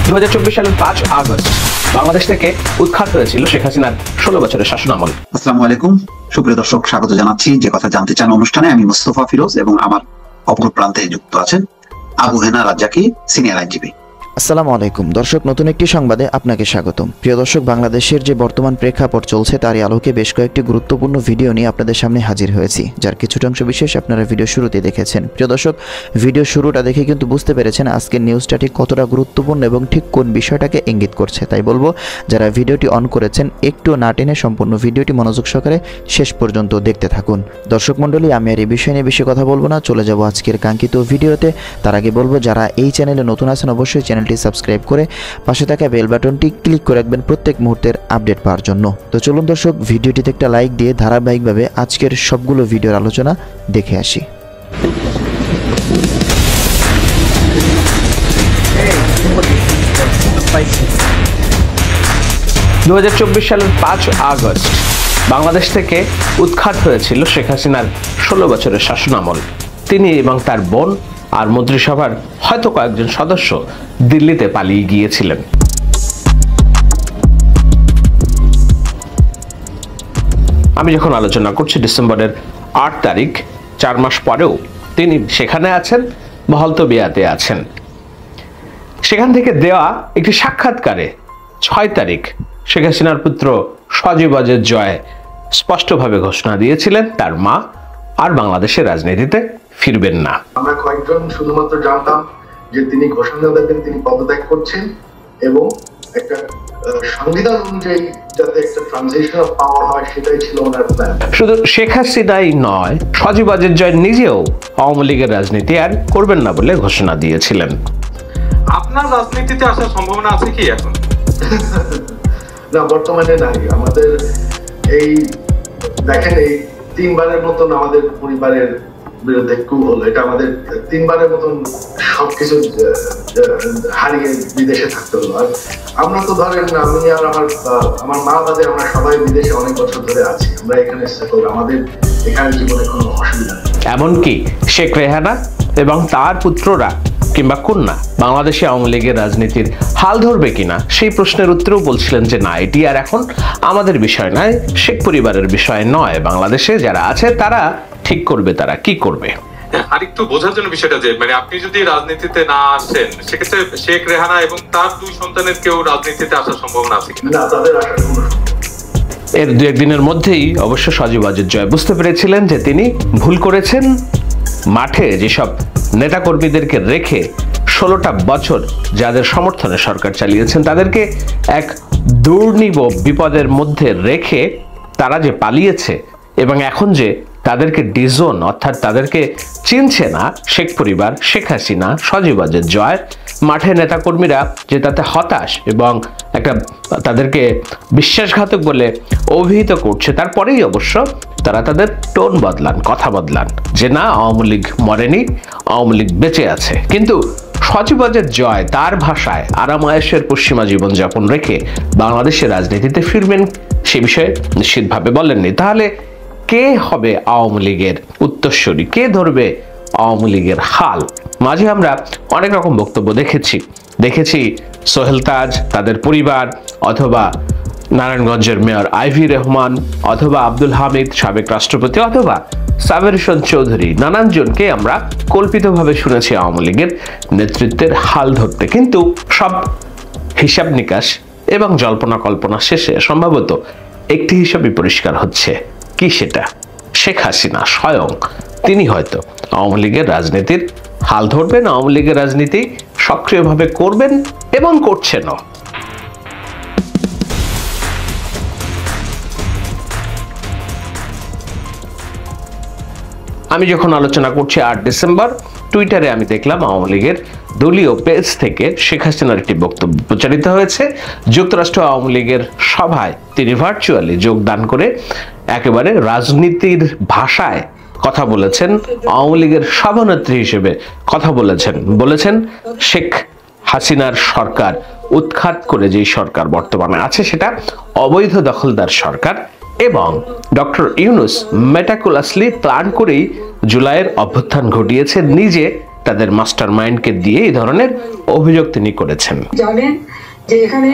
2024 সালের 5 আগস্ট বাংলাদেশ থেকে উৎখাত হয়েছিল শেখ হাসিনার 16 বছরের শাসন আমল। আসসালামু আলাইকুম সুপ্রিয় দর্শক, স্বাগত জানাচ্ছি যে কথা জানতে চান অনুষ্ঠানে। আমি মুস্তফা ফিরোজ এবং আমার অপর প্রান্তে যুক্ত আছেন আবু হেনা রাজ্জাকি, সিনিয়র আইনজীবী। আসসালামু আলাইকুম দর্শক, নতুন একটি সংবাদে আপনাকে স্বাগতম। প্রিয় দর্শক, বাংলাদেশের যে বর্তমান প্রেক্ষাপট চলছে তারই আলোকে বেশ কয়েকটি গুরুত্বপূর্ণ ভিডিও নিয়ে আপনাদের সামনে হাজির হয়েছি, যার কিছুটা অংশ বিশেষ আপনারা ভিডিও শুরুতে দেখেছেন। প্রিয় দর্শক, ভিডিও শুরুটা দেখে কিন্তু বুঝতে পেরেছেন আজকের নিউজটা ঠিক কতটা গুরুত্বপূর্ণ এবং ঠিক কোন বিষয়টাকে ইঙ্গিত করছে। তাই বলবো, যারা ভিডিওটি অন করেছেন একটু না টেনে সম্পূর্ণ ভিডিওটি মনোযোগ সহকারে শেষ পর্যন্ত দেখতে থাকুন। দর্শক মণ্ডলী, আমি আর এই বিষয় নিয়ে বেশি কথা বলবো না, চলে যাব আজকের কাঙ্ক্ষিত ভিডিওতে। তার আগে বলবো, যারা এই চ্যানেলে নতুন আছেন অবশ্যই চ্যানেলটি সাবস্ক্রাইব করে পাশে থাকা বেল বাটনটি ক্লিক করে রাখবেন প্রত্যেক মুহূর্তের আপডেট পাওয়ার জন্য। তো চলুন দর্শক, ভিডিওটিতে একটা লাইক দিয়ে ধারাবাহিকভাবে আজকের সবগুলো ভিডিওর আলোচনা দেখে আসি। 2024 সালের 5 আগস্ট বাংলাদেশ থেকে উৎখাত হয়েছিল শেখ হাসিনার 16 বছরের শাসন আমল। তিনি এবং তার বোন আর মন্ত্রিসভার হয়তো কয়েকজন সদস্য দিল্লিতে পালিয়ে গিয়েছিলেন। আমি যখন আলোচনা করছি ডিসেম্বরের 8 তারিখ, 4 মাস পরেও তিনি সেখানে আছেন, বহলতবিয়াতে আছেন। সেখান থেকে দেওয়া একটি সাক্ষাৎকারে 6 তারিখ শেখ হাসিনার পুত্র সজীব ওয়াজেদ জয় স্পষ্টভাবে ঘোষণা দিয়েছিলেন তার মা আর বাংলাদেশের রাজনীতিতে ফিরবেন না। আমরা কয়েকজন শুধুমাত্র জানতাম যে তিনি ঘোষণা দেবেন তিনি পদত্যাগ করছেন এবং একটা সংবিধান অনুযায়ী যাতে একটা ট্রানজিশন অফ পাওয়ার হয় সেটাই ছিল ওনার প্ল্যান। শুধু শেখ হাসিনাই নয়, সজীব ওয়াজেদ জয় নিজেও আওয়ামী লীগের রাজনীতি আর করবেন না বলে ঘোষণা দিয়েছিলেন। আপনার রাজনীতিতে আসার সম্ভাবনা আছে কি এখন? না, বর্তমানে নাই। আমাদের এই দেখেন, এই 3 বারের মতন আমাদের পরিবারের বিরুদ্ধে coup হলো। এটা আমাদের 3 বারের মতন সবকিছু হারিয়ে বিদেশে থাকতে হলো। আর আমরা তো ধরেন, আমি আর আমার মা বাদে আমরা সবাই বিদেশে অনেক বছর ধরে আছি। আমরা এখানে সেটেল, আমাদের এখানে জীবনে কোনো অসুবিধা নেই। এমনকি শেখ রেহানা এবং তার পুত্ররা কিংবা কন্যা বাংলাদেশে আওয়ামী লীগের রাজনীতির হাল ধরবে কিনা সেই প্রশ্নের উত্তরেও বলছিলেন যে না, এটি আর এখন আমাদের বিষয় নয়, শেখ পরিবারের বিষয় নয়, বাংলাদেশে যারা আছে তারা ঠিক করবে তারা কি করবে। আরেকটু বোঝার জন্য বিষয়টা যে আপনি যদি রাজনীতিতে না আসেন সেক্ষেত্রে শেখ রেহানা এবং তার 2 সন্তানের কেউ রাজনীতিতে আসার সম্ভাবনা আছে কিনা? না, তাদের আসার কোনো এর 2-1 দিনের মধ্যেই অবশ্য সজীব ওয়াজেদ জয় বুঝতে পেরেছিলেন যে তিনি ভুল করেছেন। মাঠে যেসব নেতাকর্মীদেরকে রেখে 16টা বছর যাদের সমর্থনে সরকার চালিয়েছেন তাদেরকে এক দুর্নিব বিপদের মধ্যে রেখে তারা যে পালিয়েছে এবং এখন যে তাদেরকে ডিজোন অর্থাৎ তাদেরকে চিনছে না শেখ পরিবার, শেখ হাসিনা, সজীব ওয়াজেদ জয়, মাঠে নেতাকর্মীরা যে তাতে হতাশ এবং একটা তাদেরকে বিশ্বাসঘাতক বলে অভিহিত করছে, তারপরেই অবশ্য তারা তাদের টোন বদলান, কথা বদলান যে না, আওয়ামী লীগ মরেনি, আওয়ামী লীগ বেঁচে আছে। কিন্তু সজীব ওয়াজেদ জয় তার ভাষায় আরাম-আয়েশের পশ্চিমা জীবনযাপন রেখে বাংলাদেশের রাজনীতিতে ফিরবেন সে বিষয়ে নিশ্চিতভাবে বলেননি। তাহলে কে হবে আওয়ামী লীগের উত্তরসূরি, কে ধরবে আওয়ামী লীগের হাল? মাঝে আমরা অনেক রকম বক্তব্য দেখেছি সোহেল তাজ, তাদের পরিবার, অথবা নারায়ণগঞ্জের মেয়র আইভি রহমান, অথবা আব্দুল হামিদ সাবেক রাষ্ট্রপতি, অথবা সাবের হোসেন চৌধুরী, নানানজনকে আমরা কল্পিতভাবে শুনেছি আওয়ামী লীগের নেতৃত্বের হাল ধরতে। কিন্তু সব হিসাব নিকাশ এবং জল্পনা কল্পনা শেষে সম্ভবত একটি হিসাবই পরিষ্কার হচ্ছে। কি সেটা? শেখ হাসিনা স্বয়ং তিনি হয়তো আওয়ামী লীগের রাজনীতির হাল ধরবেন, আওয়ামী লীগের রাজনীতি সক্রিয়ভাবে করবেন এবং করছেনও। আমি যখন আলোচনা করছি 8 ডিসেম্বর, টুইটারে আমি দেখলাম আওয়ামী লীগের দলীয় পেজ থেকে শেখ হাসিনার একটি বক্তব্য প্রচারিত হয়েছে। যুক্তরাষ্ট্র আওয়ামী লীগের সভায় তিনি ভার্চুয়ালি যোগদান করে একেবারে রাজনীতির ভাষায় কথা বলেছেন, আওয়ামী লীগের সভানেত্রী হিসেবে কথা বলেছেন শেখ হাসিনার সরকার উৎখাত করে যেই সরকার বর্তমানে আছে সেটা অবৈধ দখলদার সরকার এবং ডক্টর ইউনূস মেটাকুলাসলি প্ল্যান করেই জুলাইয়ের অভ্যুত্থান ঘটিয়েছে নিজে তাদের মাস্টার মাইন্ডকে দিয়ে এই ধরনের অভিযোগ তিনি করেছেন। জানেন যে এখানে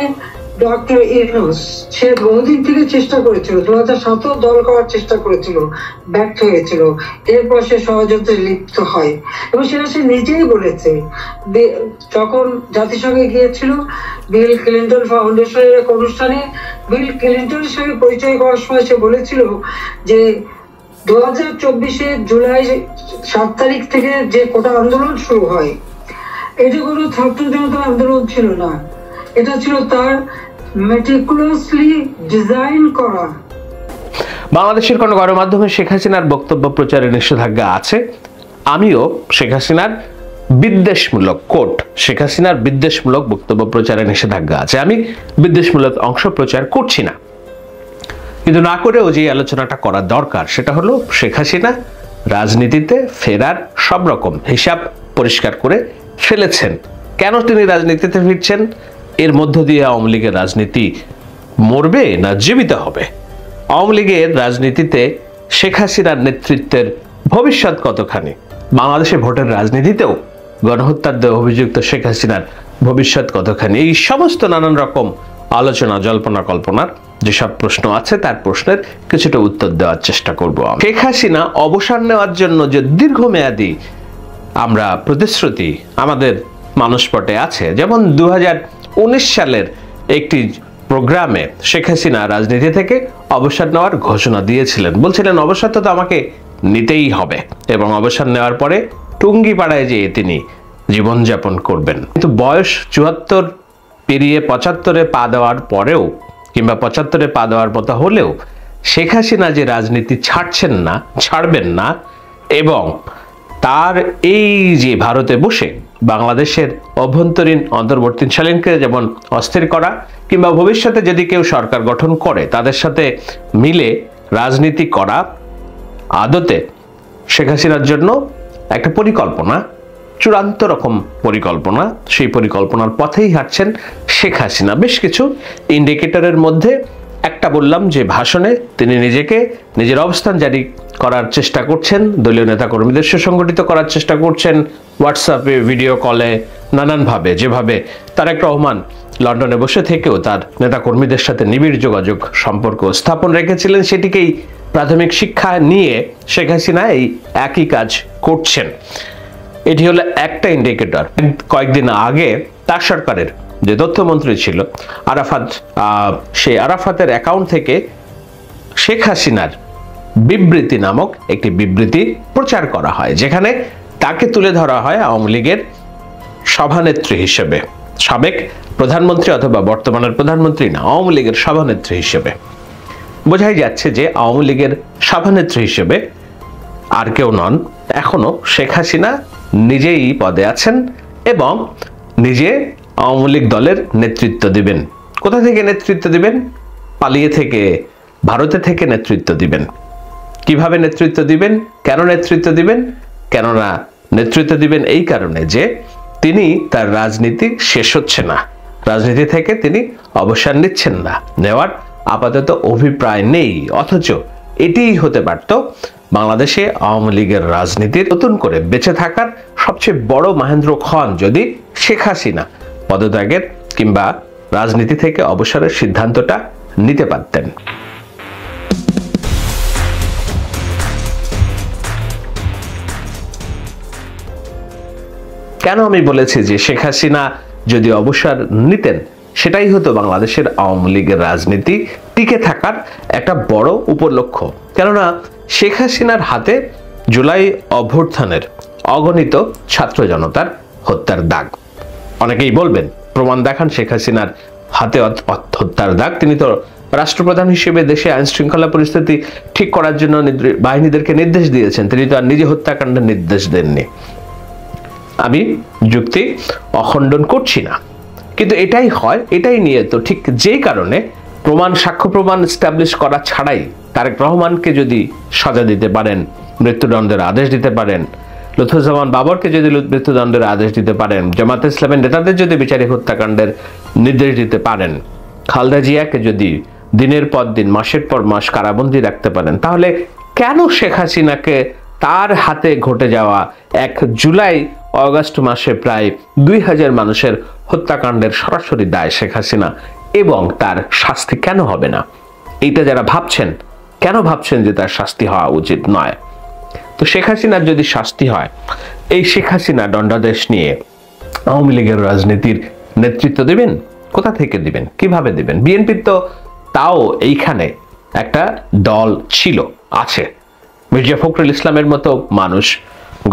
ডক্টর ইউনূস সে বহুদিন থেকে চেষ্টা করেছিল, 2017 দল করার চেষ্টা করেছিল, ব্যর্থ হয়েছিল। এরপর সে ষড়যন্ত্রে লিপ্ত হয় এবং সেটা সে নিজেই বলেছে। যখন জাতিসংঘে গিয়েছিল বিল ক্লিন্টন ফাউন্ডেশনের এক অনুষ্ঠানে বিল ক্লিন্টনের সঙ্গে পরিচয় করার সময় সে বলেছিল যে 2024 জুলাই 7 তারিখ থেকে যে কোটা আন্দোলন শুরু হয়, এটা কোনো ছাত্র জনতার আন্দোলন ছিল না, এটা ছিল তার মেটিকুলাসলি ডিজাইন করা। বাংলাদেশের কোনো গণমাধ্যমে শেখ হাসিনার বক্তব্য প্রচারে নিষেধাজ্ঞা আছে। আমিও শেখ হাসিনার বিদ্বেষমূলক শেখ হাসিনার বিদ্বেষমূলক বক্তব্য প্রচারে নিষেধাজ্ঞা আছে। আমি বিদ্বেষমূলক অংশ প্রচার করছি না, কিন্তু না করেও যে আলোচনাটা করা দরকার সেটা হলো শেখ হাসিনা রাজনীতিতে ফেরার সব রকম হিসাব পরিষ্কার করে ফেলেছেন। কেন তিনি রাজনীতিতে ফিরছেন? এর মধ্য দিয়ে আওয়ামী লীগের রাজনীতি মরবে না জীবিত হবে? আওয়ামী লীগের রাজনীতিতে শেখ হাসিনার নেতৃত্বের ভবিষ্যৎ কতখানি? বাংলাদেশে ভোটের রাজনীতিতেও গণহত্যার অভিযুক্ত শেখ হাসিনার ভবিষ্যৎ কতখানি? এই সমস্ত নানান রকম আলোচনা, জল্পনা কল্পনার যেসব প্রশ্ন আছে তার প্রশ্নের কিছুটা উত্তর দেওয়ার চেষ্টা করব। শেখ হাসিনা অবসর নেওয়ার জন্য যে দীর্ঘমেয়াদী আমরা প্রতিশ্রুতি আমাদের মানসপটে আছে, যেমন 2019 সালের একটি প্রোগ্রামে শেখ হাসিনা রাজনীতি থেকে অবসর নেওয়ার ঘোষণা দিয়েছিলেন। বলছিলেন অবসর তো আমাকে নিতেই হবে এবং অবসর নেওয়ার পরে টুঙ্গিপাড়ায় যেয়ে তিনি জীবনযাপন করবেন। কিন্তু বয়স 74 পেরিয়ে 75-এ পা দেওয়ার পরেও কিংবা 75-এ পা দেওয়ার মতো হলেও শেখ হাসিনা যে রাজনীতি ছাড়বেন না এবং তার এই যে ভারতে বসে বাংলাদেশের অভ্যন্তরীণ অন্তর্বর্তীকালীনকে যেমন অস্থির করা কিংবা ভবিষ্যতে যদি কেউ সরকার গঠন করে তাদের সাথে মিলে রাজনীতি করা, আদতে শেখ হাসিনার জন্য একটা পরিকল্পনা, চূড়ান্ত রকম পরিকল্পনা। সেই পরিকল্পনার পথেই হাঁটছেন শেখ হাসিনা। বেশ কিছু ইন্ডিকেটরের মধ্যে একটা বললাম যে ভাষণে তিনি নিজের অবস্থান জারি করার চেষ্টা করছেন, দলীয় নেতাকর্মীদের সুসংগঠিত করার চেষ্টা করছেন, হোয়াটসঅ্যাপে, ভিডিও কলে, নানানভাবে যেভাবে তারেক রহমান লন্ডনে বসে থেকেও তার নেতাকর্মীদের সাথে নিবিড় যোগাযোগ সম্পর্ক স্থাপন রেখেছিলেন, সেটিকেই প্রাথমিক শিক্ষা নিয়ে শেখ হাসিনা এই একই কাজ করছেন। এটি হলো একটা ইন্ডিকেটর। কয়েকদিন আগে তার সরকারের যে তথ্যমন্ত্রী ছিল আরাফাত, সেই আরাফাতের অ্যাকাউন্ট থেকে শেখ হাসিনার বিবৃতি নামক একটি বিবৃতি প্রচার করা হয়, যেখানে তাকে তুলে ধরা হয় আওয়ামী লীগের সভানেত্রী হিসেবে, সাবেক প্রধানমন্ত্রী অথবা বর্তমানের প্রধানমন্ত্রী না, আওয়ামী লীগের সভানেত্রী হিসেবে। বোঝাই যাচ্ছে যে আওয়ামী লীগের সভানেত্রী হিসেবে আর কেউ নন, এখনো শেখ হাসিনা নিজেই পদে আছেন এবং নিজে আওয়ামী লীগ দলের নেতৃত্ব দিবেন। কোথা থেকে নেতৃত্ব দিবেন? পালিয়ে থেকে, ভারতে থেকে নেতৃত্ব দিবেন। কিভাবে নেতৃত্ব দিবেন? কেন নেতৃত্ব দিবেন? কেননা নেতৃত্ব দিবেন এই কারণে যে তিনি তার রাজনীতি শেষ হচ্ছে না, রাজনীতি থেকে তিনি অবসর নিচ্ছেন না, নেওয়ার আপাতত অভিপ্রায় নেই। অথচ এটিই হতে পারত বাংলাদেশে আওয়ামী লীগের রাজনীতির নতুন করে বেঁচে থাকার সবচেয়ে বড় মহেন্দ্রক্ষণ যদি শেখ হাসিনা পদত্যাগের কিংবা রাজনীতি থেকে অবসরের সিদ্ধান্তটা নিতে পারতেন। কেন আমি বলেছি যে শেখ হাসিনা যদি অবসর নিতেন সেটাই হতো বাংলাদেশের আওয়ামী লীগের রাজনীতি টিকে থাকার একটা বড় উপলক্ষ্য। কেননা শেখ হাসিনার হাতে জুলাই অভ্যুত্থানের অগণিত ছাত্র জনতার হত্যার দাগ। অনেকেই বলবেন প্রমাণ দেখান শেখ হাসিনার হাতে হত্যার দাগ। তিনি তো রাষ্ট্রপ্রধান হিসেবে দেশে আইন শৃঙ্খলা পরিস্থিতি ঠিক করার জন্য বাহিনীদেরকে নির্দেশ দিয়েছেন, তিনি তো আর নিজে হত্যাকাণ্ডের নির্দেশ দেননি। আমি যুক্তি অখণ্ডন করছি না, কিন্তু এটাই হয়, এটাই নিয়ে তো ঠিক যেই কারণে সাক্ষ্য প্রমাণ এস্টাবলিশ করা ছাড়াই তারেক রহমানকে যদি সাজা দিতে পারেন, মৃত্যুদণ্ডের আদেশ দিতে পারেন, লুৎফুজ্জামান বাবরকে যদি মৃত্যুদণ্ডের আদেশ দিতে পারেন, জামায়াতে ইসলামের নেতাদের যদি বিচারিক হত্যাকাণ্ডের নির্দেশ দিতে পারেন, খালেদা জিয়াকে যদি দিনের পর দিন, মাসের পর মাস কারাবন্দী রাখতে পারেন, তাহলে কেন শেখ হাসিনাকে তার হাতে ঘটে যাওয়া 1 জুলাই অগাস্ট মাসে প্রায় 2000 মানুষের হত্যাকাণ্ডের সরাসরি দায় শেখ হাসিনা, এবং তার শাস্তি কেন হবে না? এইটা যারা ভাবছেন, কেন ভাবছেন যে তার শাস্তি হওয়া উচিত নয়? তো শেখ হাসিনার যদি শাস্তি হয়, এই শেখ হাসিনা দণ্ডাদেশ নিয়ে আওয়ামী লীগের রাজনীতির নেতৃত্ব দিবেন? কোথা থেকে দিবেন, কিভাবে দিবেন? বিএনপির তো তাও এইখানে একটা দল ছিল, আছে। মির্জা ফখরুল ইসলামের মতো মানুষ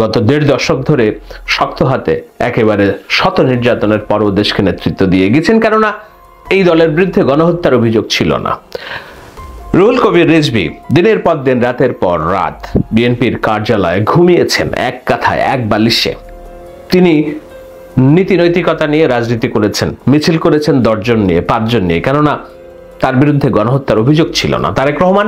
গত 1.5 দশক ধরে শক্ত হাতে একেবারে শত নির্যাতনের পরও দেশকে নেতৃত্ব দিয়ে গেছেন, কেননা এই দলের বিরুদ্ধে গণহত্যার অভিযোগ ছিল না। রুহুল কবির রিজভী দিনের পর দিন, রাতের পর রাত বিএনপির কার্যালয়ে ঘুমিয়েছেন এক কাঁথায়, এক বালিশে। তিনি নীতি নৈতিকতা নিয়ে রাজনীতি করেছেন, মিছিল করেছেন 10 জন নিয়ে, 5 জন নিয়ে, কেননা তার বিরুদ্ধে গণহত্যার অভিযোগ ছিল না। তারেক রহমান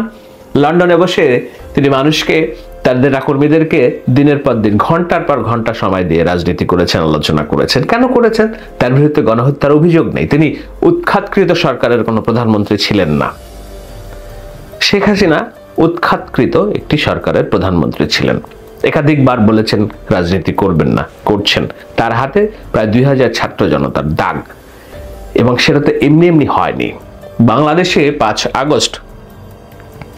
লন্ডনে বসে তিনি মানুষকে, তার নেতাকর্মীদেরকে দিনের পর দিন, ঘন্টার পর ঘন্টা সময় দিয়ে রাজনীতি করেছেন, আলোচনা করেছেন। কেন করেছেন? তার বিরুদ্ধে গণহত্যার অভিযোগ নেই। তিনি উৎখাতকৃত সরকারের কোনো প্রধানমন্ত্রী ছিলেন না। শেখ হাসিনা উৎখাতকৃত একটি সরকারের প্রধানমন্ত্রী ছিলেন। একাধিকবার বলেছেন রাজনীতি করবেন না, করছেন। তার হাতে প্রায় 2000 ছাত্র জনতার দাগ, এবং সেটা তো এমনি এমনি হয়নি। বাংলাদেশে 5 আগস্ট,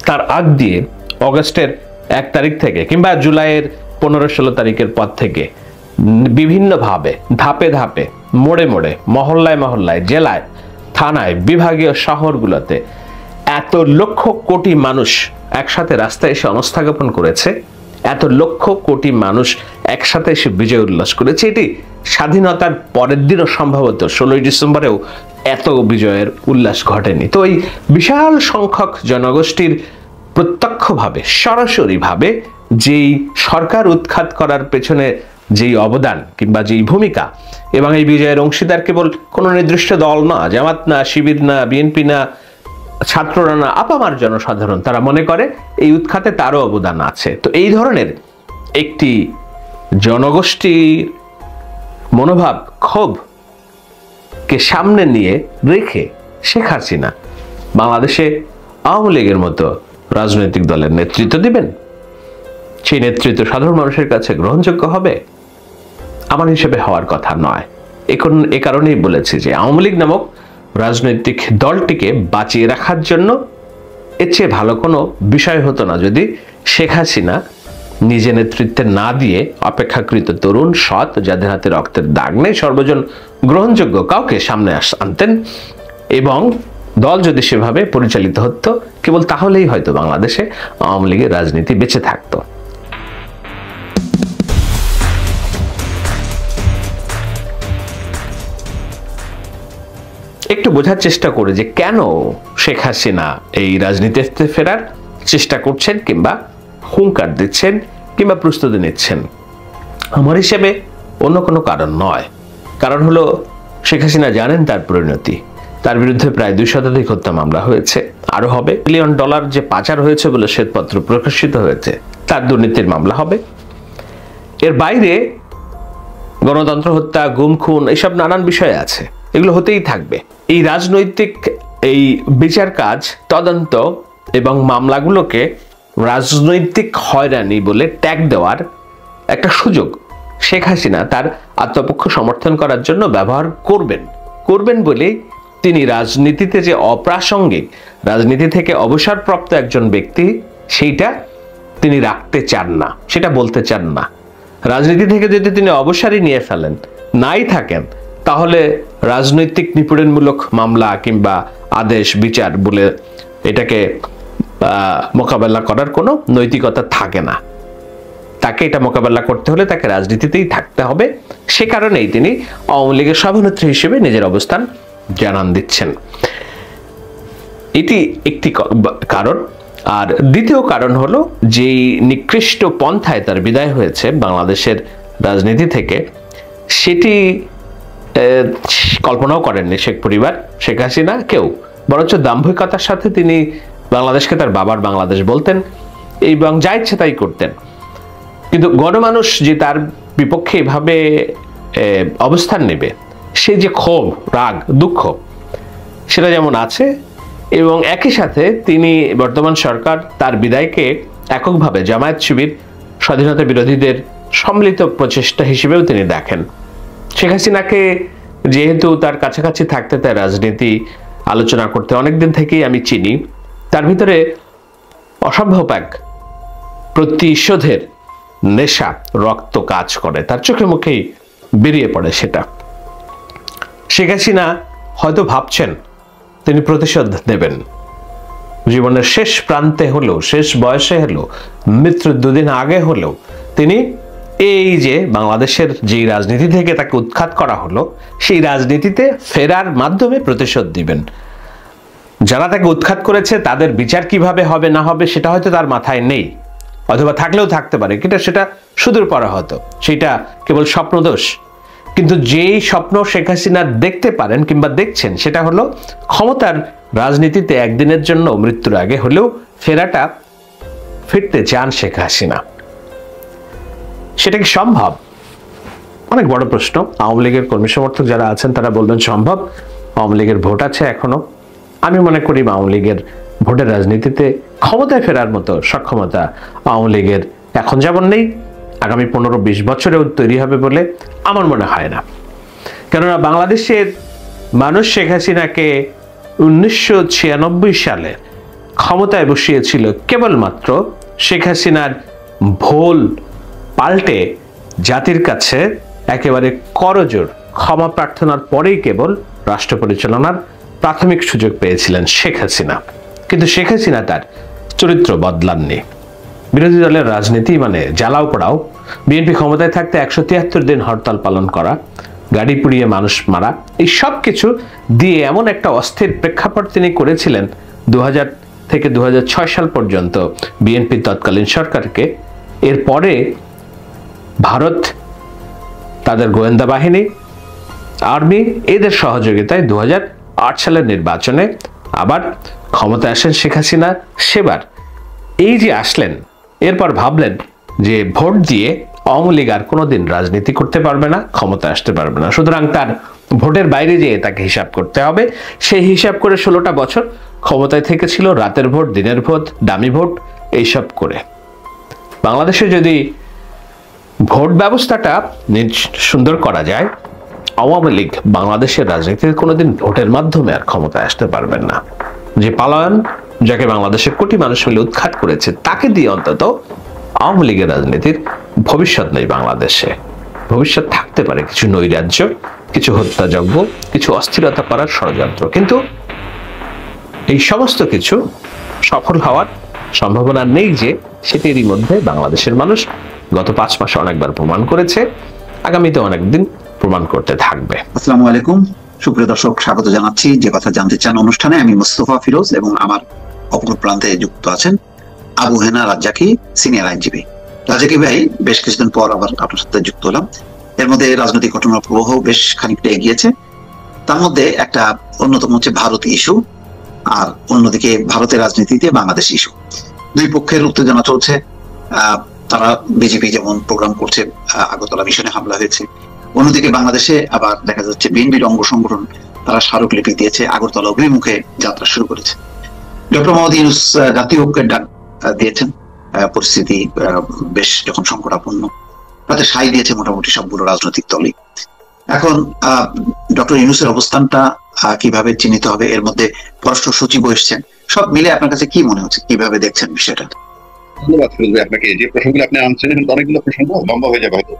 তার আগ দিয়ে অগস্টের 1 তারিখ থেকে কিংবা জুলাইয়ের 15-16 তারিখের পর থেকে বিভিন্নভাবে, ধাপে ধাপে, মোড়ে মোড়ে, মহল্লায় মহল্লায়, জেলায়, থানায়, বিভাগীয় শহরগুলোতে এত লক্ষ কোটি মানুষ একসাথে রাস্তায় এসে অবস্থান জ্ঞাপন করেছে, এত লক্ষ কোটি মানুষ একসাথে এসে বিজয় উল্লাস করেছে। এটি স্বাধীনতার পরের দিনও সম্ভবত 16ই ডিসেম্বরেও এত বিজয়ের উল্লাস ঘটেনি। তো এই বিশাল সংখ্যক জনগোষ্ঠীর প্রত্যক্ষভাবে, সরাসরিভাবে যেই সরকার উৎখাত করার পেছনে যেই অবদান কিংবা যেই ভূমিকা, এবং এই বিজয়ের অংশীদার কেবল কোনো নির্দিষ্ট দল না, জামাত না, শিবির না, বিএনপি না, ছাত্ররা না, আপামার জনসাধারণ, তারা মনে করে এই উৎখাতে তারও অবদান আছে। তো এই ধরনের একটি জনগোষ্ঠীর মনোভাব, ক্ষোভকে সামনে নিয়ে রেখে শেখ হাসিনা বাংলাদেশে আওয়ামী লীগের মতো রাজনৈতিক দলের নেতৃত্ব দিবেন? সেই নেতৃত্ব সাধারণ মানুষের কাছে গ্রহণযোগ্য হবে? আমার হিসেবে হওয়ার কথা নয়। এ কারণেই বলেছি যে আওয়ামী লীগ নামক রাজনৈতিক দলটিকে বাঁচিয়ে রাখার জন্য এর চেয়ে ভালো কোনো বিষয় হতো না যদি শেখ হাসিনা নিজে নেতৃত্বে না দিয়ে অপেক্ষাকৃত তরুণ, সৎ, যাদের হাতে রক্তের দাগ নেই, সর্বজন গ্রহণযোগ্য কাউকে সামনে আনতেন, এবং দল যদি সেভাবে পরিচালিত হতো, কেবল তাহলেই হয়তো বাংলাদেশে আওয়ামী লীগের রাজনীতি বেঁচে থাকতো। একটু বোঝার চেষ্টা করে যে কেন শেখ হাসিনা এই রাজনীতিতে ফেরার চেষ্টা করছেন, কিংবা হুঙ্কার দিচ্ছেন, কিংবা প্রস্তুতি নিচ্ছেন। আমার হিসেবে অন্য কোনো কারণ নয়। কারণ হলো শেখ হাসিনা জানেন তার পরিণতি। তার বিরুদ্ধে প্রায় 2 শতাধিক হত্যা মামলা হয়েছে, আরো হবে। $1 বিলিয়ন যে পাচার হয়েছে বলে শ্বেতপত্র প্রকাশিত হয়েছে, তার দুর্নীতির মামলা হবে। এর বাইরে গণতন্ত্র হত্যা, গুম, খুন, এইসব নানান বিষয় আছে, এগুলো হতেই থাকবে। এই রাজনৈতিক এই বিচার কাজ, তদন্ত এবং মামলাগুলোকে রাজনৈতিক হয়রানি বলে ট্যাগ দেওয়ার একটা সুযোগ শেখ হাসিনা তার আত্মপক্ষ সমর্থন করার জন্য ব্যবহার করবেন বলেই তিনি রাজনীতিতে যে অপ্রাসঙ্গিক, রাজনীতি থেকে অবসরপ্রাপ্ত একজন ব্যক্তি, সেইটা তিনি রাখতে চান না, সেটা বলতে চান না। রাজনীতি থেকে যদি তিনি অবসরই নিয়ে ফেলেন, নাই থাকেন, তাহলে রাজনৈতিক নিপীড়নমূলক মামলা কিংবা আদেশ, বিচার বলে এটাকে মোকাবেলা করার কোনো নৈতিকতা থাকে না। তাকে এটা মোকাবেলা করতে হলে তাকে রাজনীতিতেই থাকতে হবে। সে কারণেই তিনি আওয়ামী লীগের সভানেত্রী হিসেবে নিজের অবস্থান জানান দিচ্ছেন। এটি একটি কারণ। আর দ্বিতীয় কারণ হলো যে নিকৃষ্ট পন্থায় তার বিদায় হয়েছে বাংলাদেশের রাজনীতি থেকে, সেটি কল্পনাও করেননি শেখ পরিবার, শেখ হাসিনা, কেউ। বরঞ্চ দাম্ভিকতার সাথে তিনি বাংলাদেশকে তার বাবার বাংলাদেশ বলতেন এবং যা ইচ্ছে তাই করতেন। কিন্তু গণমানুষ যে তার বিপক্ষে এভাবে অবস্থান নেবে, সে যে ক্ষোভ, রাগ, দুঃখ, সেটা যেমন আছে, এবং একই সাথে তিনি বর্তমান সরকার তার বিদায়কে এককভাবে জামায়াত শিবির, স্বাধীনতা বিরোধীদের সম্মিলিত প্রচেষ্টা হিসেবেও তিনি দেখেন। শেখ হাসিনাকে যেহেতু তার কাছাকাছি থাকতে, তার রাজনীতি আলোচনা করতে অনেকদিন থেকেই আমি চিনি, তার ভিতরে অসম্ভব এক প্রতিশোধের নেশা, রক্ত কাজ করে, তার চোখে মুখেই বেরিয়ে পড়ে সেটা। শেখ হাসিনা হয়তো ভাবছেন তিনি প্রতিশোধ নেবেন, জীবনের শেষ প্রান্তে হলেও, শেষ বয়সে হলেও, মৃত্যুর দুদিন আগে হলেও তিনি এই যে বাংলাদেশের যেই রাজনীতি থেকে তাকে উৎখাত করা হলো, সেই রাজনীতিতে ফেরার মাধ্যমে প্রতিশোধ দিবেন। যারা তাকে উৎখাত করেছে তাদের বিচার কিভাবে হবে না হবে সেটা হয়তো তার মাথায় নেই, অথবা থাকলেও থাকতে পারে, কিন্তু সেটা সুদূর পরে হতো, সেটা কেবল স্বপ্নদোষ। কিন্তু যেই স্বপ্ন শেখ হাসিনা দেখতে পারেন কিংবা দেখছেন, সেটা হলো ক্ষমতার রাজনীতিতে একদিনের জন্য, মৃত্যুর আগে হলেও ফিরতে চান শেখ হাসিনা। সেটা কি সম্ভব? অনেক বড় প্রশ্ন। আওয়ামী লীগের কর্মী সমর্থক যারা আছেন তারা বলবেন সম্ভব, আওয়ামী লীগের ভোট আছে এখনো। আমি মনে করি আওয়ামী লীগের ভোটের রাজনীতিতে ক্ষমতায় ফেরার মতো সক্ষমতা আওয়ামী লীগের এখন যেমন নেই, আগামী 15-20 বছরেও তৈরি হবে বলে আমার মনে হয় না। কেননা বাংলাদেশের মানুষ শেখ হাসিনাকে 1996 সালে ক্ষমতায় বসিয়েছিল কেবলমাত্র শেখ হাসিনার ভুল পাল্টে জাতির কাছে একেবারে করজোড় ক্ষমা প্রার্থনার পরেই কেবল রাষ্ট্র পরিচালনার প্রাথমিক সুযোগ পেয়েছিলেন শেখ হাসিনা। কিন্তু শেখ হাসিনা তার চরিত্র বদলাননি। বিরোধী দলের রাজনীতি মানে জ্বালাও পোড়াও, বিএনপি ক্ষমতায় থাকতে 173 দিন হরতাল পালন করা, গাড়ি পুড়িয়ে মানুষ মারা, এই সব কিছু দিয়ে এমন একটা অস্থির প্রেক্ষাপট তিনি করেছিলেন 2000 থেকে 2006 সাল পর্যন্ত বিএনপির তৎকালীন সরকারকে। এরপরে ভারত, তাদের গোয়েন্দা বাহিনী, আর্মি, এদের সহযোগিতায় 2008 সালের নির্বাচনে আবার ক্ষমতায় আসেন শেখ হাসিনা। সেবার এই যে আসলেন, এরপর ভাবলেন যে ভোট দিয়ে আওয়ামী লীগ আর কোনোদিন রাজনীতি করতে পারবে না, ক্ষমতায় আসতে পারবে না, সুতরাং তার ভোটের বাইরে যেয়ে তাকে হিসাব করতে হবে। সেই হিসাব করে 16টা বছর ক্ষমতায় থেকেছিল, রাতের ভোট, দিনের ভোট, দামি ভোট, এইসব করে। বাংলাদেশে যদি ভোট ব্যবস্থাটা সুন্দর করা যায়, আওয়ামী লীগ বাংলাদেশের রাজনীতিতে কোনোদিন ভোটের মাধ্যমে আর ক্ষমতায় আসতে পারবেন না। যে পালায়ন, যাকে বাংলাদেশের কোটি মানুষ মিলে উৎখাত করেছে, তাকে দিয়ে অন্তত আওয়ামী লীগের রাজনীতির ভবিষ্যৎ নেই বাংলাদেশে। ভবিষ্যৎ থাকতে পারে কিছু নৈরাজ্য, কিছু হত্যাযজ্ঞ, কিছু অস্থিরতা করার ষড়যন্ত্র, কিন্তু এই সমস্ত কিছু সফল হওয়ার সম্ভাবনা নেই যে সেটিরই মধ্যে বাংলাদেশের মানুষ গত 5 মাসে অনেকবার প্রমাণ করেছে, আগামীতে অনেকদিন প্রমাণ করতে থাকবে। আসসালামু আলাইকুম, সুপ্রিয় দর্শক, স্বাগত জানাচ্ছি যে কথা জানতে চান অনুষ্ঠানে। আমি মোস্তফা ফিরোজ এবং আমার অপর প্রান্তে যুক্ত আছেন আবু হেনা রাজ্জাকি, সিনিয়র আইনজীবী। রাজ্জাকি ভাই, বেশ কিছুদিন পর আবার আপনার সাথে যুক্ত হলাম। এর মধ্যে রাজনৈতিক ঘটনার প্রবাহ বেশ খানিকটা এগিয়েছে। তার মধ্যে একটা অন্যতম হচ্ছে ভারত ইস্যু, আর অন্যদিকে ভারতের রাজনীতিতে বাংলাদেশ ইস্যু। দুই পক্ষের উত্তেজনা চলছে। তারা বিজেপি যেমন প্রোগ্রাম করছে, আগরতলা মিশনে হামলা হয়েছে, অন্যদিকে বাংলাদেশে আবার দেখা যাচ্ছে বিএনপির অঙ্গ সংগঠন তারা স্মারকলিপি দিয়েছে, আগরতলা অভিমুখে যাত্রা শুরু করেছে। ডক্টর মোহাম্মদ ইউনূস জাতীয় ঐক্যের ডাক দিয়েছেন। পরিস্থিতি বেশ যখন সংকটাপন্ন, তাতে সাই দিয়েছে মোটামুটি সবগুলো রাজনৈতিক দলই। এখন ডক্টর ইউনূসের অবস্থানটা কিভাবে চিহ্নিত হবে, এর মধ্যে পররাষ্ট্র সচিব এসেছেন, সব মিলে আপনার কাছে কি মনে হচ্ছে, কিভাবে দেখছেন বিষয়টা? ধন্যবাদ ফিরোজ আপনাকে। যে প্রসঙ্গগুলো আপনি আনছেন, অনেকগুলো প্রসঙ্গ লম্বা হয়ে যাবে হয়তো,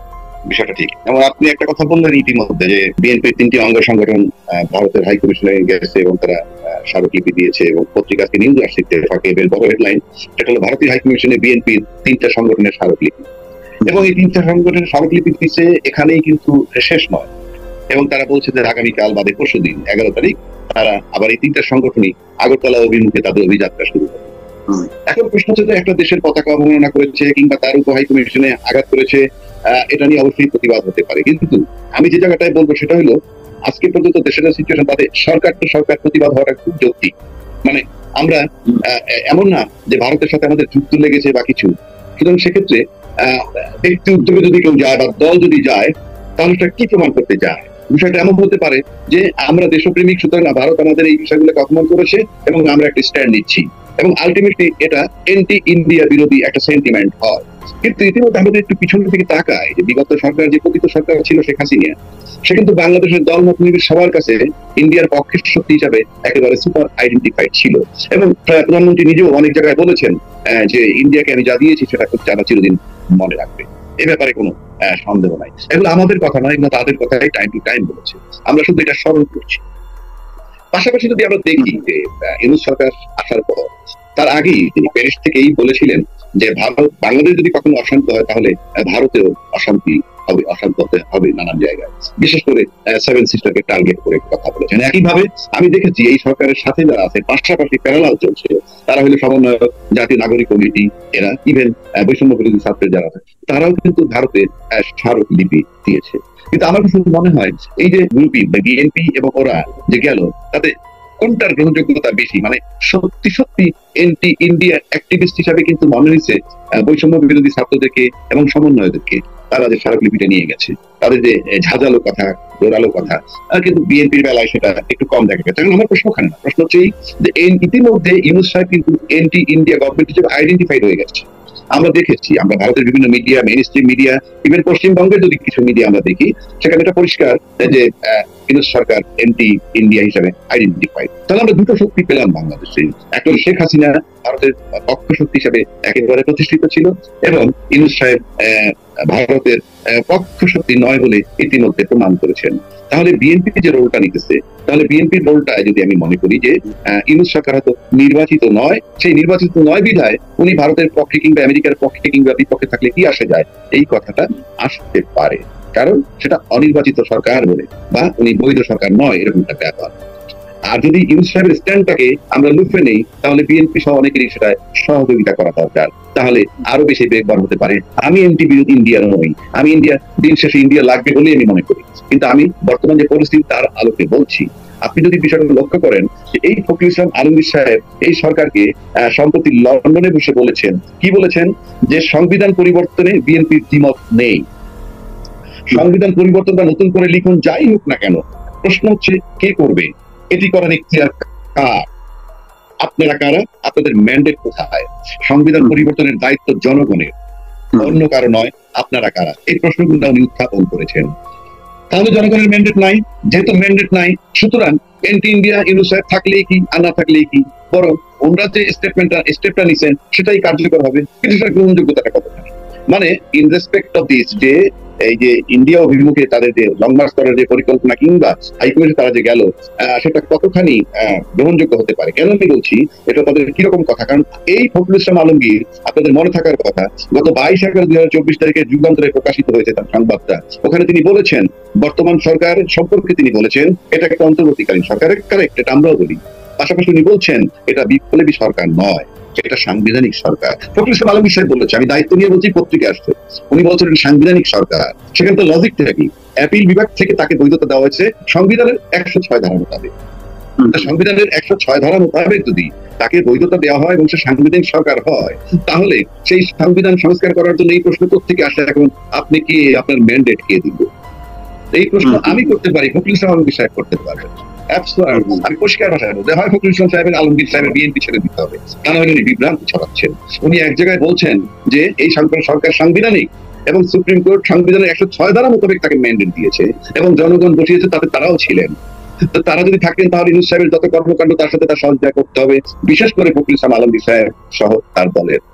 বিষয়টা ঠিক। এবং আপনি একটা কথা বললেন ইতিমধ্যে যে বিএনপির 3টি অঙ্গ সংগঠন ভারতের হাই কমিশনে গেছে এবং তারা স্মারকলিপি দিয়েছে, এবং পত্রিকাকে নিউজ আসছে ফাঁকে বেশ বড় হেডলাইন, সেটা হলো ভারতীয় হাই কমিশনে বিএনপির 3টা সংগঠনের স্মারকলিপি। এবং এই 3টা সংগঠনের স্মারকলিপি দিচ্ছে, এখানেই কিন্তু শেষ নয়। এবং তারা বলছে যে আগামীকাল বাদে পরশুদিন 11 তারিখ তারা আবার এই 3টা সংগঠনই আগরতলা অভিমুখে তাদের অভিযাত্রা শুরু করে। এখন প্রশ্ন হচ্ছে যে একটা দেশের পতাকা অবমাননা করেছে কিংবা তার উপর হাই কমিশনে আঘাত করেছে, এটা নিয়ে অবশ্যই প্রতিবাদ হতে পারে। কিন্তু আমি যে জায়গাটায় বলবো সেটা হলো, আজকে পর্যন্ত দেশের সিচুয়েশন, তাতে সরকার প্রতিবাদ হওয়াটা খুব যৌক্তিক। মানে আমরা এমন না যে ভারতের সাথে আমাদের যুদ্ধ লেগেছে বা কিছু, সুতরাং সেক্ষেত্রে ব্যক্তি উদ্যোগে যদি কেউ যায় বা দল যদি যায়, তাহলে সেটা কি প্রমাণ করতে যায়? বিষয়টা এমন হতে পারে যে আমরা দেশপ্রেমিক, সুতরাং ভারত আমাদের এই বিষয়গুলোকে অপমান করেছে এবং আমরা একটা স্ট্যান্ড নিচ্ছি। এবং আলটিমেটলি এটা এন্টি ইন্ডিয়া বিরোধী একটা সেন্টিমেন্ট হয়। কিন্তু ইতিমধ্যে আমাদের একটু পিছনের দিকে তাকায় যে বিগত সরকার, যে পতিত সরকার ছিল শেখ হাসিনা, সে কিন্তু বাংলাদেশের দলমত নিবিড় সবার কাছে ইন্ডিয়ার পক্ষের শক্তি হিসাবে একেবারে সুপার আইডেন্টিফাইড ছিল। এবং প্রধানমন্ত্রী নিজেও অনেক জায়গায় বলেছেন যে ইন্ডিয়াকে আমি যা দিয়েছি সেটা যারা চিরদিন মনে রাখবে, এ ব্যাপারে কোনো সন্দেহ নাই। এগুলো আমাদের কথা নয়, এগুলো তাদের কথাই টাইম টু টাইম বলেছে, আমরা শুধু এটা স্মরণ করছি। পাশাপাশি যদি আমরা দেখি যে ইউনূস সরকার আসার পর তার আগেই তিনি প্যারিস থেকেই বলেছিলেন যে ভারত বাংলাদেশ যদি কখনো অশান্ত হয় তাহলে ভারতেও অশান্তি হবে, অশান্ত হতে হবে নানান জায়গায়, বিশেষ করে সেভেন সিস্টারকে টার্গেট করে কথা বলেছেন। একইভাবে আমি দেখেছি এই সরকারের সাথে যারা আছে পাশাপাশি প্যারালাল চলছে, তারা হলো সমন্বয়ক, জাতীয় নাগরিক কমিটি, এরা ইভেন বৈষম্য বিরোধী ছাত্রের যারা আছে তারাও কিন্তু ভারতের স্মারকলিপি দিয়েছে। কিন্তু আমার কাছে মনে হয় এই যে গ্রুপই বিএনপি এবং ওরা যে গেল, তাতে কোনটার গ্রহণযোগ্যতা বেশি? মানে সত্যি সত্যি এন্টি ইন্ডিয়া অ্যাক্টিভিস্ট হিসাবে কিন্তু মনে হয়েছে বৈষম্য বিরোধী ছাত্রদেরকে এবং সমন্বয়দেরকে, তারা যে স্মারকলিপিটা নিয়ে গেছে, তাদের যে ঝাঁঝালো কথা, জোরালো কথা, কিন্তু বিএনপির বেলায় সেটা একটু কম দেখা গেছে। আমার প্রশ্ন ওখানে না, প্রশ্ন হচ্ছে যে ইতিমধ্যে ইউনূস সাহেব কিন্তু এন্টি ইন্ডিয়া গভর্নমেন্ট হিসেবে আইডেন্টিফাইড হয়ে গেছে। আমরা দেখেছি, আমরা ভারতের বিভিন্ন media, main stream media, even পশ্চিমবঙ্গের যদি কিছু মিডিয়া আমরা দেখি, সেখানে এটা পরিষ্কার যে ইউনূস সরকার এন্টি ইন্ডিয়া হিসাবে আইডেন্টিফাইড। তাহলে আমরা দুটো শক্তি পেলাম বাংলাদেশে, একটা শেখ হাসিনা ভারতের পক্ষ শক্তি হিসাবে একেবারে প্রতিষ্ঠিত ছিল, এবং ইউনূস সাহেব ভারতের পক্ষ শক্তি নয় বলে ইতিমধ্যে প্রমাণ করেছেন। তাহলে বিএনপি যে রোলটা নিতেছে, তাহলে বিএনপির রোলটা যদি আমি মনে করি যে ইউনূস সরকার হয়তো নির্বাচিত নয়, সেই নির্বাচিত নয় বিধায় উনি ভারতের পক্ষে কিংবা আমেরিকার পক্ষে কিংবা বিপক্ষে থাকলে কি আসে যায়, এই কথাটা আসতে পারে, কারণ সেটা অনির্বাচিত সরকার বলে, বা উনি বৈধ সরকার নয়, এরকম একটা ব্যাপার। আর যদি ইউনূস সাহেবের স্ট্যান্ডটাকে আমরা লুফে নেই, তাহলে বিএনপি সহ অনেকেরই সেটা সহযোগিতা করা দরকার, তাহলে আরো বেশি বেগবান হতে পারে। আমি এন্টি বিরোধী ইন্ডিয়া নই, আমি ইন্ডিয়া, দিন শেষে ইন্ডিয়া লাগবে বলেই আমি মনে করি, কিন্তু আমি বর্তমান যে পরিস্থিতি তার আলোকে বলছি। আপনি যদি বিষয়টা লক্ষ্য করেন যে এই ফখরুল ইসলাম আলমগীর সাহেব এই সরকারকে সম্প্রতি লন্ডনে বসে বলেছেন, কি বলেছেন, যে সংবিধান পরিবর্তনে বিএনপির দ্বিমত নেই, সংবিধান পরিবর্তন বা নতুন করে লিখন যাই হোক না কেন, প্রশ্ন হচ্ছে কে করবে, এটি করার ইখতিয়ার কার, আপনারা কারা, আপনাদের ম্যান্ডেট কোথায়, সংবিধান পরিবর্তনের দায়িত্ব জনগণের, অন্য কারো নয়, আপনারা কারা, এই প্রশ্নগুলো উনি উত্থাপন করেছেন। তাহলে জনগণের ম্যান্ডেট নাই, যেহেতু ম্যান্ডেট নাই, সুতরাং এন্টি ইন্ডিয়া ইউনূস সাহেব থাকলেই কি আর না থাকলেই কি, বরং ওনারা যে স্টেপটা নিছেন সেটাই কার্যকর হবে, কিন্তু সেটার গ্রহণযোগ্যতাটা কতখানি? মানে ইন রেসপেক্ট অফ দিস, যে এই যে ইন্ডিয়া অভিমুখে তাদের যে লং মার্চ করার যে পরিকল্পনা কিংবা হাইকমিশনে তারা যে গেল, সেটা কতখানি গ্রহণযোগ্য হতে পারে? কেন আমি বলছি এটা তাদের কিরকম কথা, কারণ এই ফখরুল ইসলাম আলমগীর, আপনাদের মনে থাকার কথা, গত 22/11/2024 তারিখে যুগান্তরে প্রকাশিত হয়েছে তার সংবাদটা, ওখানে তিনি বলেছেন বর্তমান সরকার সম্পর্কে তিনি বলেছেন এটা একটা অন্তর্বর্তীকালীন সরকার, কারেক্ট, এটা আমরাও বলি। পাশাপাশি উনি বলছেন এটা বিপ্লবী সরকার নয়, এটা সাংবিধানিক সরকার। ফখরুল ইসলাম আলমগীর সাহেব বলেছে, আমি দায়িত্ব নিয়ে বলছি, পত্রিকা আসছে, উনি বলছেন এটা সাংবিধানিক সরকার। সেখানে তো লজিকটা কি, অ্যাপিল বিভাগ থেকে তাকে বৈধতা দেওয়া হয়েছে সংবিধানের 106 ধারা মোতাবেক। সংবিধানের 106 ধারা মোতাবেক যদি তাকে বৈধতা দেওয়া হয় এবং সে সাংবিধানিক সরকার হয়, তাহলে সেই সংবিধান সংস্কার করার জন্য এই প্রশ্ন থেকে আসে, এখন আপনি কি, আপনার ম্যান্ডেট কে দিল? এই প্রশ্ন আমি করতে পারি, ফখরুল ইসলাম আলমগীর সাহেব করতে পারবেন। আমি পরিষ্কার ভাষায় বলতে হয় ফখরুল ইসলাম সাহেবের, আলমগীর সাহেবের বিএনপি ছেড়ে দিতে হবে, তা নইলে উনি বিভ্রান্তি ছড়াচ্ছেন। উনি এক জায়গায় বলছেন যে এই সরকার সাংবিধানিক এবং সুপ্রিম কোর্ট সংবিধানের 106 ধারা মোতাবেক তাকে ম্যান্ডেট দিয়েছে এবং জনগণ বসিয়েছে, তাতে তারাও ছিলেন। তারা যদি থাকেন তাহলে ইউনূস সাহেবের যত কর্মকাণ্ড তার সাথে তার সহযোগিতা করতে হবে, বিশেষ করে ফখরুল ইসলাম আলমগীর সাহেব সহ তার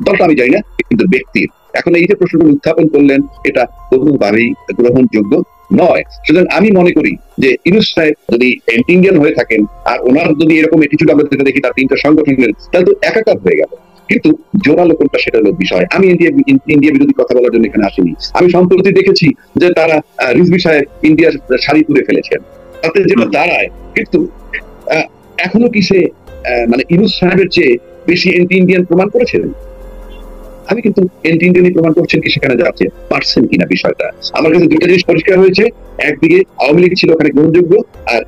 দলটা আমি জানি না, কিন্তু ব্যক্তির। এখন এই যে প্রশ্নগুলো উত্থাপন করলেন, এটা কোনোভাবেই গ্রহণযোগ্য নয়। সুতরাং আমি মনে করি যে ইউনূস সাহেব যদি এন্টি ইন্ডিয়ান হয়ে থাকেন, আর ওনার যদি এরকম অ্যাটিটিউড আমরা দেখি তার 3টা সংগঠনের, তাহলে তো একাকার হয়ে গেল। কিন্তু জোরালো কোনটা সেটা হলো বিষয়। আমি ইন্ডিয়া বিরোধী কথা বলার জন্য এখানে আসিনি। আমি সম্প্রতি দেখেছি যে তারা রিজভী সাহেব ইন্ডিয়ার শাড়ি তুলে ফেলেছেন, তাতে যেটা দাঁড়ায়, কিন্তু এখনো কি সে মানে ইউনূস সাহেবের চেয়ে বেশি এন্টি ইন্ডিয়ান প্রমাণ করেছেন? আমি কিন্তু এন্টি ইন্ডিয়ানই প্রমাণ করছেন কি সেখানে যাচ্ছে পারছেন কিনা বিষয়টা। আমার কাছে দুটো জিনিস পরিষ্কার হয়েছে, একদিকে আওয়ামী লীগ ছিল ওখানে গ্রহণযোগ্য, আর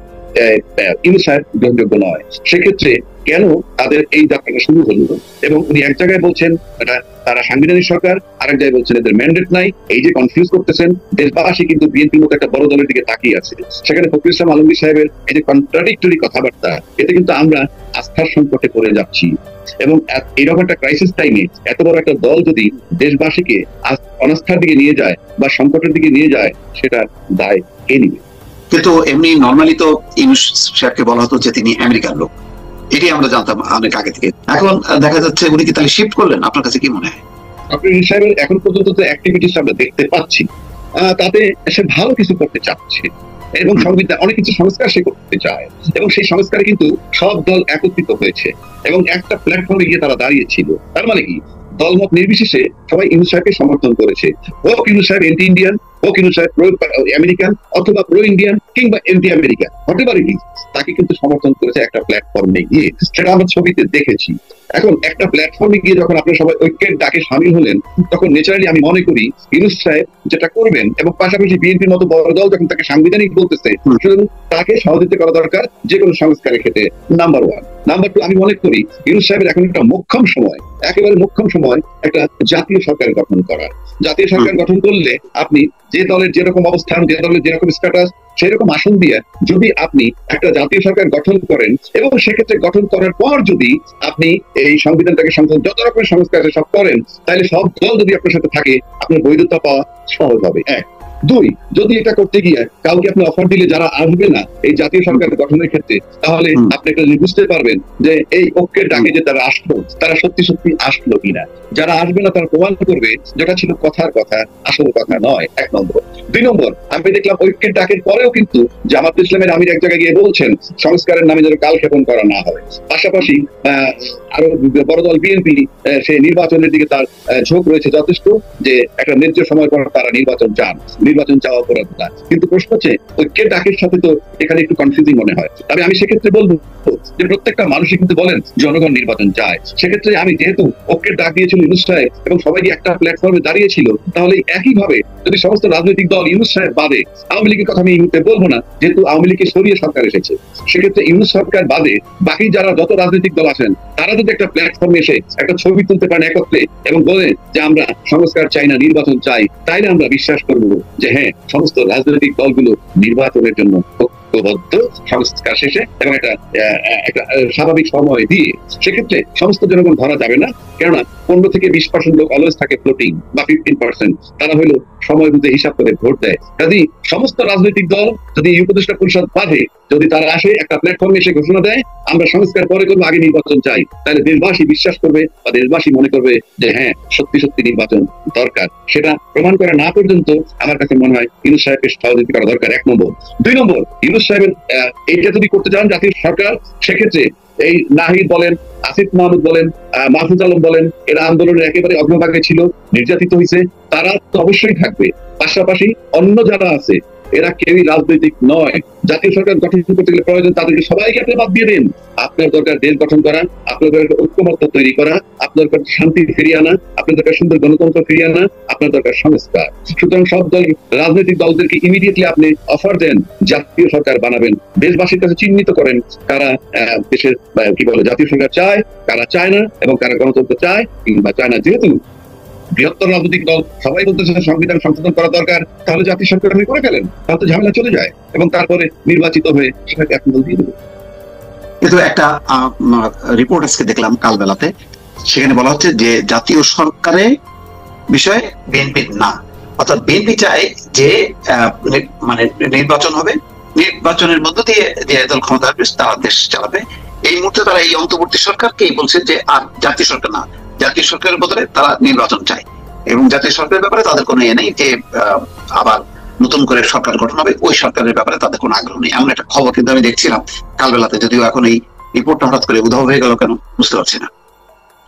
ইউনূস সাহেব গ্রহণযোগ্য নয়। সেক্ষেত্রে কেন তাদের এই যাত্রাটা শুরু হলো? এবং উনি এক জায়গায় বলছেন এটা তারা সাংবিধানিক সরকার, আরেক জায়গায় বলছেন এদের ম্যান্ডেট নাই। এই যে কনফিউজ করতেছেন, দেশবাসী কিন্তু বিএনপির মতো একটা বড় দলের দিকে তাকিয়ে আছে। সেখানে ফখরুল ইসলাম আলমগীর সাহেবের এই যে কন্ট্রাডিক্টরি কথাবার্তা, এতে কিন্তু আমরা আস্থার সংকটে পড়ে যাচ্ছি। এবং এইরকম একটা ক্রাইসিস টাইমে এত বড় একটা দল যদি দেশবাসীকে অনাস্থার দিকে নিয়ে যায় বা সংকটের দিকে নিয়ে যায়, সেটা দায় কে নিবে? কিন্তু এমনি নর্মালি তো ইউনূস সাহেবকে বলা হতো যে তিনি আমেরিকার লোক, এটি আমরা জানতাম অনেক আগে থেকে। এখন দেখা যাচ্ছে উনি কি তাহলে শিফট করলেন? আপনার কাছে কি মনে হয়? ডক্টর ইউনূস সাহেবের এখন পর্যন্ত যে অ্যাক্টিভিটিস আমরা দেখতে পাচ্ছি, তাতে সে ভালো কিছু করতে চাচ্ছে এবং সংবিধান অনেক কিছু সংস্কার সে করতে চায়, এবং সেই সংস্কারে কিন্তু সব দল একত্রিত হয়েছে এবং একটা প্ল্যাটফর্মে গিয়ে তারা দাঁড়িয়েছিল। তার মানে কি, দলমত নির্বিশেষে সবাই ইউনূস সাহেবকে সমর্থন করেছে। হোক ইউনূস সাহেব এন্টি ইন্ডিয়ান, হোক ইউনূস সাহেব প্রো আমেরিকান, অথবা প্রো ইন্ডিয়ান কিংবা এন্টি আমেরিকান, হতে পারে কি, তাকে কিন্তু সমর্থন করেছে একটা প্ল্যাটফর্মে গিয়ে। সেটা আমরা ছবিতে দেখেছি। এখন একটা প্ল্যাটফর্মে গিয়ে যখন আপনারা সবাই ঐক্যের ডাকে সামিল হলেন, তখন ন্যাচারালি আমি মনে করি ইউনূস সাহেব যেটা করবেন, এবং পাশাপাশি বিএনপির মতো বড় দল যখন তাকে সাংবিধানিক বলতেছে, সুতরাং তাকে সহযোগিতা করা দরকার যে কোনো সংস্কারের ক্ষেত্রে। Number one. নাম্বার টু, আমি মনে করি ইউনূস সাহেবের এখন একটা মোক্ষম সময়, একেবারে মোক্ষম সময় একটা জাতীয় সরকার গঠন করার। জাতীয় সরকার গঠন করলে আপনি যে দলের যেরকম অবস্থান, যে দলের যেরকম স্ট্যাটাস, সেরকম আসন দিয়ে যদি আপনি একটা জাতীয় সরকার গঠন করেন, এবং সেক্ষেত্রে গঠন করার পর যদি আপনি এই সংবিধানটাকে যত রকমের সংস্কার আছে সব করেন, তাহলে সব দল যদি আপনার সাথে থাকে, আপনার বৈধতা পাওয়া সহজ হবে। এক। দুই, যদি এটা করতে গিয়ে কাউকে আপনি অফার দিলে যারা আসবে না এই জাতীয় সরকার গঠনের ক্ষেত্রে, তাহলে আপনি একটা বুঝতে পারবেন যে এই ঐক্যের ডাকে যে তারা আসলো, তারা সত্যি সত্যি আসলো কিনা। যারা আসবে না তারা প্রমাণ করবে যেটা ছিল কথার কথা, আসল কথা নয়। এক নম্বর। দুই নম্বর, আমি দেখলাম ঐক্যের ডাকের পরেও কিন্তু জামাত ইসলামের আমির এক জায়গায় গিয়ে বলছেন সংস্কারের নামে যেন কালক্ষেপণ করা না হয়। পাশাপাশি আরো বড় দল বিএনপি সে নির্বাচনের দিকে তার ঝোঁক রয়েছে যথেষ্ট, যে একটা ন্যায্য সময় পর তারা নির্বাচন চান, নির্বাচন চাওয়া অপরাধ না। কিন্তু প্রশ্ন হচ্ছে ঐক্যের ডাকের সাথে তো এখানে একটু কনফিউজিং মনে হয়। তবে আমি সেক্ষেত্রে বলবো যে প্রত্যেকটা মানুষই কিন্তু বলেন জনগণ নির্বাচন চায়। সেক্ষেত্রে আমি যেহেতু ঐক্যের ডাক দিয়েছিল ইউনূস সাহেব এবং সবাই একটা প্ল্যাটফর্মে দাঁড়িয়েছিল, তাহলে একইভাবে যদি সমস্ত রাজনৈতিক দল ইউনূস সাহেব বাদে, আওয়ামী লীগের কথা আমি এই মুহূর্তে বলবো না যেহেতু আওয়ামী লীগকে সরিয়ে সরকার এসেছে, সেক্ষেত্রে ইউনূস সরকার বাদে বাকি যারা যত রাজনৈতিক দল আছেন, তারা যদি একটা প্ল্যাটফর্মে এসে একটা ছবি তুলতে পারেন একত্রে এবং বলেন যে আমরা সংস্কার চাই না, নির্বাচন চাই, তাইলে আমরা বিশ্বাস করবো যে হ্যাঁ, সমস্ত রাজনৈতিক দলগুলো নির্বাচনের জন্য ঐক্যবদ্ধ, সংস্কার শেষে এবং একটা স্বাভাবিক সময় দিয়ে। সেক্ষেত্রে সমস্ত জনগণ ধরা যাবে না, কেননা 15 থেকে 20% লোক অলওয়েজ থাকে ফ্লোটিং, বা 15%, তারা হলো সময় বুঝে হিসাব করে ভোট দেয়। কাজে সমস্ত রাজনৈতিক দল যদি উপদেষ্টা পরিষদ বাদে যদি তারা আসে একটা প্ল্যাটফর্মে এসে ঘোষণা দেয় আমরা সংস্কার পরে করবো, আগে নির্বাচন চাই, তাহলে দেশবাসী বিশ্বাস করবে বা দেশবাসী মনে করবে যে হ্যাঁ, সত্যি সত্যি নির্বাচন দরকার। সেটা প্রমাণ করা না পর্যন্ত আমার কাছে মনে হয় ইউনূস সাহেবকে সহযোগিতা করা দরকার। এক নম্বর। দুই নম্বর, ইউনূস সাহেবের এইটা যদি করতে চান জাতীয় সরকার, সেক্ষেত্রে এই নাহিদ বলেন, আসিফ মাহমুদ বলেন, মাহফুজ আলম বলেন, এরা আন্দোলনের একেবারে অগ্রভাগে ছিল, নির্যাতিত হয়েছে, তারা তো অবশ্যই থাকবে। পাশাপাশি অন্য যারা আছে এরা কেউই রাজনৈতিক নয়। জাতীয় সরকার গঠন করতে গেলে প্রয়োজন তাদেরকে সবাইকে আপনি বাদ দিয়ে দেন। আপনার দরকার দেশ গঠন করা, আপনার দরকার ঐক্যমত্য তৈরি করা, আপনার দরকার শান্তি ফিরিয়ে আনা, আপনার দরকার সুন্দর গণতন্ত্র ফিরিয়ে আনা, আপনার দরকার সংস্কার। সুতরাং সব দল রাজনৈতিক দলদেরকে ইমিডিয়েটলি আপনি অফার দেন জাতীয় সরকার বানাবেন, দেশবাসীর কাছে চিহ্নিত করেন কারা দেশের কি বলে জাতীয় সরকার চায়, কারা চায় না, এবং কারা গণতন্ত্র চায় কিংবা চায় না। যেহেতু বৃহত্তর রাজনৈতিক দল সবাই বলতেছে সংবিধান সংশোধন করা দরকার, তাহলে জাতীয় সরকার করে ফেলেন, তাহলে তো ঝামেলা চলে যায়, এবং তারপরে নির্বাচিত হয়ে সেটাকে অ্যাপ্রুভাল দিয়ে দেবে। কিন্তু একটা রিপোর্ট আজকে দেখলাম কাল বেলাতে, সেখানে বলা হচ্ছে যে জাতীয় সরকারে বিষয়ে বিএনপি না, অর্থাৎ বিএনপি চায় যে মানে নির্বাচন হবে, নির্বাচনের মধ্য দিয়ে যে দল ক্ষমতা আসবে তারা দেশ চালাবে। এই মুহূর্তে তারা এই অন্তর্বর্তী সরকারকেই বলছে যে আর জাতীয় সরকার না, জাতীয় সরকারের বদলে তারা নির্বাচন চায়, এবং জাতীয় সরকারের ব্যাপারে তাদের কোনো ইয়ে নেই যে আবার নতুন করে সরকার গঠন হবে, ওই সরকারের ব্যাপারে তাদের কোনো আগ্রহ নেই, এমন একটা খবর কিন্তু আমি দেখছিলাম কালবেলাতে। যদিও এখন এই রিপোর্টটা হঠাৎ করে উধাও হয়ে গেল কেন বুঝতে পারছি না,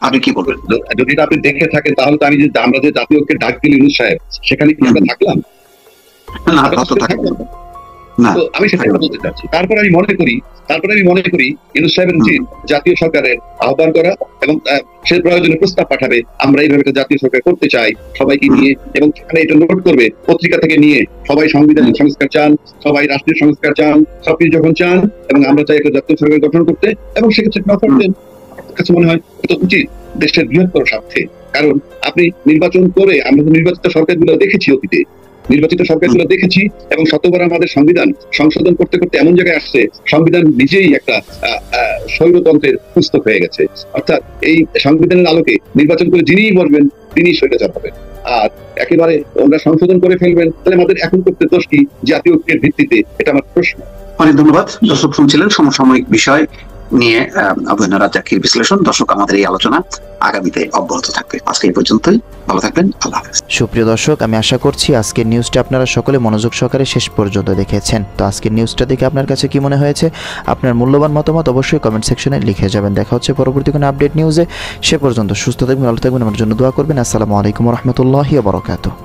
আপনি কি বলবেন? যদি আপনি দেখে থাকেন তাহলে তো আমরা যে জাতীয় ঐক্যের ডাক দিল ইউনূস সাহেব, সেখানে কি আমরা থাকলাম? না, তো থাকলাম। না। তো আমি সেটা বলতে চাচ্ছি। তারপরে আমি মনে করি ইউনূস সাহেবের উচিত জাতীয় সরকারের আহ্বান করা এবং সে প্রয়োজনে প্রস্তাব পাঠাবে, আমরা এইভাবে একটা জাতীয় সরকার করতে চাই সবাইকে নিয়ে, এবং সেখানে এটা নোট করবে পত্রিকা থেকে নিয়ে, সবাই সংবিধান সংস্কার চান, সবাই রাষ্ট্রীয় সংস্কার চান, সবকিছু যখন চান, এবং আমরা চাই একটা জাতীয় সরকার গঠন করতে, এবং সেক্ষেত্রে কাছে মনে হয় এটা উচিত দেশের বৃহত্তর স্বার্থে। কারণ আপনি নির্বাচন করে, আমরা তো নির্বাচিত সরকারগুলো দেখেছি অতীতে, এবং শতবার আমাদের সংবিধান সংশোধন করতে করতে এমন জায়গায় আসছে, সংবিধান নিজেই একটা স্বৈরতন্ত্রের পুস্তক হয়ে গেছে। অর্থাৎ এই সংবিধানের আলোকে নির্বাচন করে যিনিই বলবেন তিনি স্বৈরাচার হবেন। আর একেবারে ওনারা সংশোধন করে ফেলবেন, তাহলে আমাদের এখন করতে দোষ কি জাতীয় ঐক্যের ভিত্তিতে? এটা আমার প্রশ্ন। অনেক ধন্যবাদ। দর্শক শুনছিলেন সমসাময়িক বিষয় নিয়ে আবু হেনা রাজ্জাকীর বিশ্লেষণ। দর্শক, আমাদের এই আলোচনা আগামীতে অব্যাহত থাকবে। আজকে এই পর্যন্তই, ভালো থাকবেন, আল্লাহ হাফেজ। সুপ্রিয় দর্শক, আমি আশা করছি আজকের নিউজটা আপনারা সকলে মনোযোগ সহকারে শেষ পর্যন্ত দেখেছেন। তো আজকের নিউজটা দেখে আপনার কাছে কি মনে হয়েছে? আপনার মূল্যবান মতামত অবশ্যই কমেন্ট সেকশনে লিখে যাবেন। দেখা হচ্ছে পরবর্তী কোনো আপডেট নিউজে। সে পর্যন্ত সুস্থ থাকবেন, ভালো থাকবেন, আমার জন্য দোয়া করবেন। আসসালামু আলাইকুম ওয়া রাহমাতুল্লাহি ওয়া বারাকাতুহু।